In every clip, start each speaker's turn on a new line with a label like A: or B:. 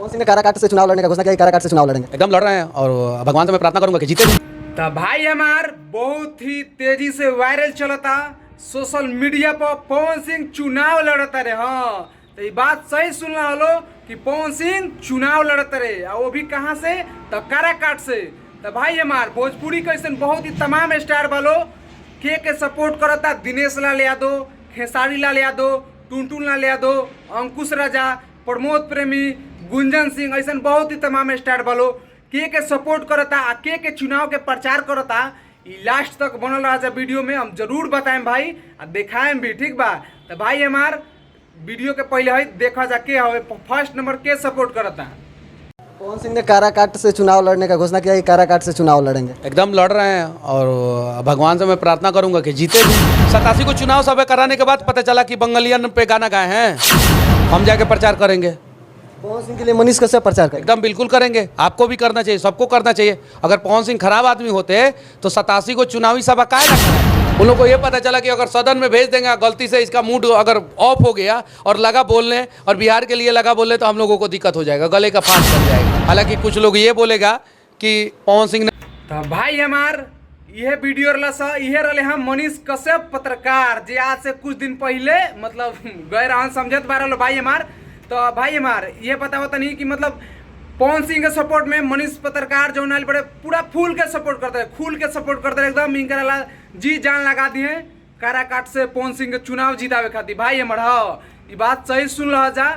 A: पवन सिंह ने काराकाट से चुनाव लड़ने का घोषणा किया, काराकाट से चुनाव लड़ेंगे।
B: एकदम लड़ रहे हैं और भगवान से मैं प्रार्थना करूंगा कि जीते।
C: तो भाई हमार बहुत ही तेजी से वायरल चलता सोशल मीडिया पर पवन सिंह चुनाव लड़ता रे। हाँ तो ये बात सही सुनना हलो कि पवन सिंह चुनाव लड़ता रे, और वो भी कहाँ से, तो काराकाट से। तो भाई हमार भोजपुरी कैसन बहुत ही तमाम स्टार वालों के सपोर्ट करता, दिनेश लाल यादव, खेसारी लाल यादव, टुनटुन लाल यादव, अंकुश राजा, प्रमोद प्रेमी, गुंजन सिंह, ऐसा बहुत ही तमाम स्टार वालों के सपोर्ट करता आ के चुनाव के प्रचार करता। लास्ट तक बनल रहा वीडियो में हम जरूर बताएं भाई आ दिखाएं भी, ठीक बा। तो भाई हमार वीडियो के पहले है देखा जा के हवे फर्स्ट नंबर के सपोर्ट करता।
A: पवन सिंह ने काराकाट से चुनाव लड़ने का घोषणा किया, काराकाट से चुनाव लड़ेंगे।
B: एकदम लड़ रहे हैं और भगवान से मैं प्रार्थना करूंगा कि जीते। 87 को चुनाव सभा कराने के बाद पता चला कि बंगालियन पे गाना गाए हैं, हम जाके प्रचार करेंगे।
A: पवन सिंह के लिए मनीष कश्यप प्रचार करें।
B: एकदम बिल्कुल करेंगे, आपको भी करना चाहिए, सबको करना चाहिए। अगर पवन सिंह खराब आदमी होते तो 87 को चुनावी सभा काहे ना कराए। उन लोगों को ये पता चला कि अगर सदन में भेज देंगे, गलती से इसका मूड अगर ऑफ हो गया और लगा बोलने और बिहार के लिए लगा बोलने तो हम लोगों को दिक्कत हो जाएगा, गले का फांस बन जाएगा। हालांकि कुछ लोग ये बोलेगा कि पवन सिंह ने।
C: तो भाई हमार यह वीडियो रहे हम मनीष कश्यप पत्रकार जे आज से कुछ दिन पहले मतलब गए रहन समझत बारह भाई हमार। तो भाई हमार ये बताओ नहीं कि मतलब पवन सिंह के सपोर्ट में मनीष पत्रकार जो नाल बड़े पूरा फूल के सपोर्ट करते हैं, खुल के सपोर्ट करते हैं, एकदम इनका जी जान लगा दिए काराकाट से पवन सिंह के चुनाव जीतावे खातिर। भाई हमार हाँ ये बात सही सुन रहा जा,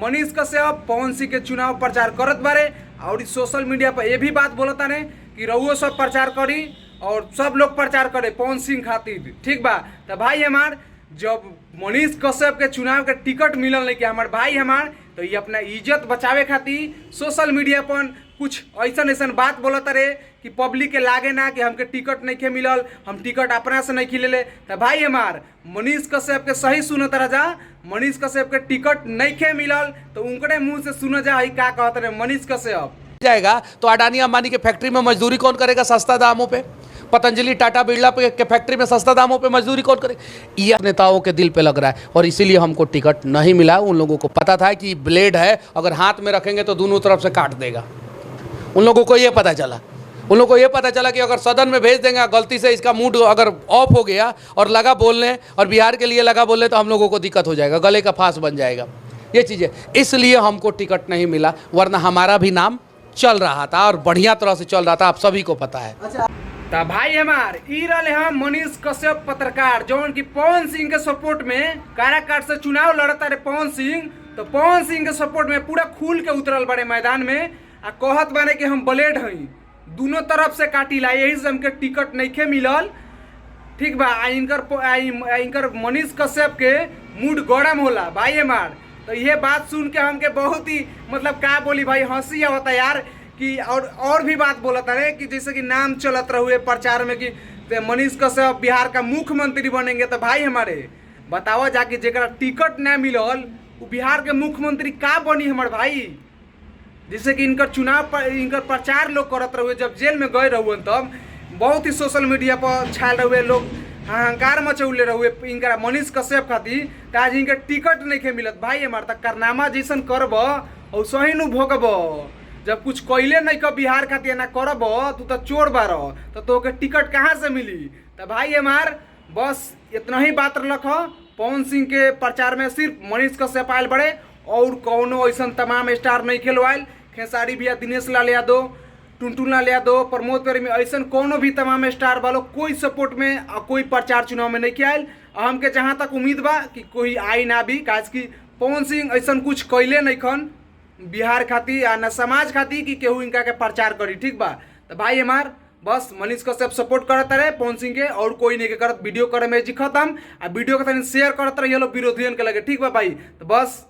C: मनीष कश्यप पवन सिंह के चुनाव प्रचार करत बारे और सोशल मीडिया पर ये भी बात बोलता ने कि रहुओ सब प्रचार करी और सब लोग प्रचार करे पवन सिंह खातिर, ठीक बा। तो भाई हमार जब मनीष कश्यप के चुनाव के टिकट मिलल नहीं कि हमार भाई हमार, तो ये अपना इज्जत बचावे खातिर सोशल मीडिया पर कुछ ऐसा बात बोलता रहे कि पब्लिक के लागे ना कि हमके टिकट नहीं के मिलल, हम टिकट अपना से नहीं खिले। तो भाई हमार मनीष कश्यप के सही सुनत रह जा, मनीष कश्यप के टिकट नहीं के मिलल तो उनके मुंह से सुन जा का कहते रहे मनीष कश्यप
B: जाएगा तो अडानी अंबानी के फैक्ट्री में मजदूरी कौन करेगा सस्ता दामों पे? पतंजलि टाटा बिरला के फैक्ट्री में सस्ता दामों पे मजदूरी कौन करे? ये नेताओं के दिल पे लग रहा है और इसीलिए हमको टिकट नहीं मिला। उन लोगों को पता था कि ब्लेड है, अगर हाथ में रखेंगे तो दोनों तरफ से काट देगा। उन लोगों को ये पता चला, उन लोगों को ये पता चला कि अगर सदन में भेज देंगे, गलती से इसका मूड अगर ऑफ हो गया और लगा बोलने और बिहार के लिए लगा बोलने तो हम लोगों को दिक्कत हो जाएगा, गले का फांस बन जाएगा। ये चीज़ें इसलिए हमको टिकट नहीं मिला, वरना हमारा भी नाम चल रहा था और बढ़िया तरह से चल रहा था, आप सभी को पता है।
C: तो भाई हमार रहे हम मनीष कश्यप पत्रकार जौन की पवन सिंह के सपोर्ट में काराकाट से चुनाव लड़ता रहे पवन सिंह। तो पवन सिंह के सपोर्ट में पूरा खुल के उतरल बड़े मैदान में आ कहत बारे कि हम ब्लेड हई, दोनों तरफ से काटिला, यही से हमके टिकट नहीं के मिलल, ठीक बा। इनकर मनीष कश्यप के मूड गरम होला भाई हमार। तो ये बात सुन के हमके बहुत ही मतलब का बोली भाई हंसी आवता यार कि और भी बात बोलता है कि जैसे कि नाम चलत रहुए प्रचार में कि मनीष कश्यप बिहार का मुख्यमंत्री बनेंगे। तो भाई हमारे बतावा जाके जेकरा टिकट ना मिलल वो बिहार के मुख्यमंत्री का बनी हमारे भाई। जैसे कि इनकर चुनाव इनकर प्रचार लोग करत रहुए, जब जेल में गए रहुए तब बहुत ही सोशल मीडिया पर छाल रहुए, लोग हाहाकार मचौले रहुए इनका मनीष कश्यप खातिर। तो आज इनके टिकट नहीं के मिलत भाई हमार। तक कारनामा जैसन करब और सही नु भोगब, जब कुछ कैले नहीं कर बिहार खातिर ना करब तू तो चोर बार तो तोके टिकट कहाँ से मिली। तो भाई हमार बस इतना ही बात रख, पवन सिंह के प्रचार में सिर्फ मनीष कश्यप आयल बड़े और कौनो ऐसा तमाम स्टार नहीं खेलवायल। खेसारी भैया, दिनेश लाल यादव, टुनटुन लाल यादव, प्रमोद प्रेमी, ऐसा कोनो भी तमाम स्टार वालों कोई सपोर्ट में कोई प्रचार चुनाव में नहीं आयल। हमके जहाँ तक उम्मीद बा कि कोई आई ना भी, काज की पवन सिंह ऐसा कुछ कैले नहीं खन बिहार खातिर या न समाज खातिर कि केहू इनका के प्रचार करी, ठीक बा। तो भाई हमार बस मनीष कश्यप सपोर्ट करता रहे पवन सिंह के और कोई नहीं के करत। वीडियो करे में जी खत्म आ वीडियो के शेयर करते रहिए विरोधियन के लगे, ठीक बा भाई। तो बस